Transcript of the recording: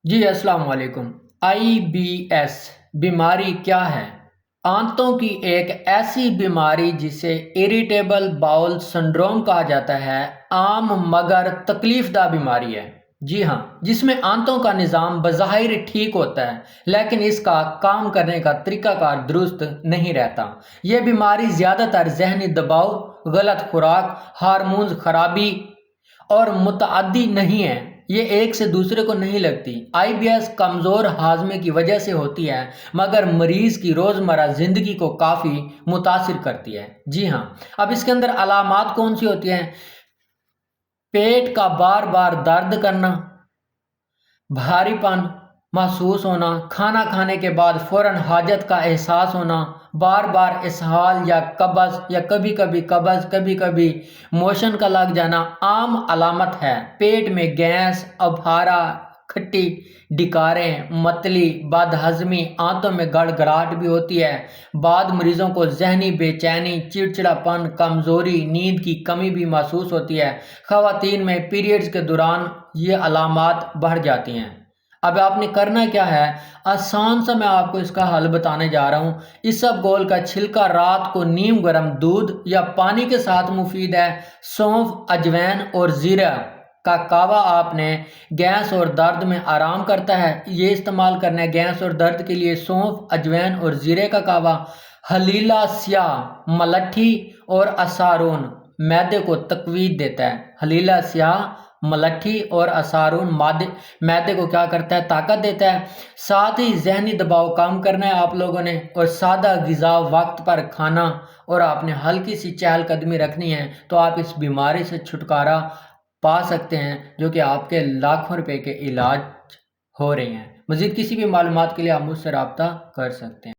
جی السلام علیکم۔ آئی B S بیماری کیا ہے؟ آنتوں کی ایک ایسی بیماری جسے اریٹیبل باؤل سنڈروم کہا جاتا ہے، عام مگر تکلیف دہ بیماری ہے۔ جی ہاں، جس میں آنتوں کا نظام بظاہر ٹھیک ہوتا ہے لیکن اس کا کام کرنے کا طریقہ کار درست نہیں رہتا۔ یہ بیماری زیادہ تر ذہنی دباؤ، غلط خوراک، ہارمونز خرابی اور متعدی نہیں ہے۔ یہ ایک سے دوسرے کو نہیں لگتی۔ آئی بی ایس کمزور ہاضمے کی وجہ سے ہوتی ہے مگر مریض کی روزمرہ زندگی کو کافی متاثر کرتی ہے۔ جی ہاں، اب اس کے اندر علامات کون سی ہوتی ہیں؟ پیٹ کا بار بار درد کرنا، بھاری پن محسوس ہونا، کھانا کھانے کے بعد فوراً حاجت کا احساس ہونا، بار بار اسہال یا قبض یا کبھی کبھی قبض کبھی کبھی موشن کا لگ جانا عام علامت ہے۔ پیٹ میں گیس، ابھارا، کھٹی ڈکاریں، متلی، بد ہضمی، آنتوں میں گڑگڑاہٹ بھی ہوتی ہے۔ بعض مریضوں کو ذہنی بے چینی، چڑچڑاپن، کمزوری، نیند کی کمی بھی محسوس ہوتی ہے۔ خواتین میں پیریڈز کے دوران یہ علامات بڑھ جاتی ہیں۔ اب آپ نے کرنا کیا ہے؟ آسان سا میں آپ کو اس کا حل بتانے جا رہا ہوں۔ اسبگول کا چھلکا رات کو نیم گرم دودھ یا پانی کے ساتھ مفید ہے۔ سونف، اجوائن اور زیرہ کا کہوہ آپ نے گیس اور درد میں آرام کرتا ہے۔ یہ استعمال کرنا ہے گیس اور درد کے لیے سونف، اجوائن اور زیرے کا کہوہ۔ ہلیلا سیاہ، ملٹھی اور اسارون معدے کو تقویت دیتا ہے۔ ہلیلا سیاہ، ملٹھی اور اسارون معدے کو کیا کرتا ہے؟ طاقت دیتا ہے۔ ساتھ ہی ذہنی دباؤ کم کرنا ہے آپ لوگوں نے، اور سادہ غذا وقت پر کھانا، اور آپ نے ہلکی سی چہل قدمی رکھنی ہے تو آپ اس بیماری سے چھٹکارا پا سکتے ہیں، جو کہ آپ کے لاکھوں روپے کے علاج ہو رہے ہیں۔ مزید کسی بھی معلومات کے لیے آپ مجھ سے رابطہ کر سکتے ہیں۔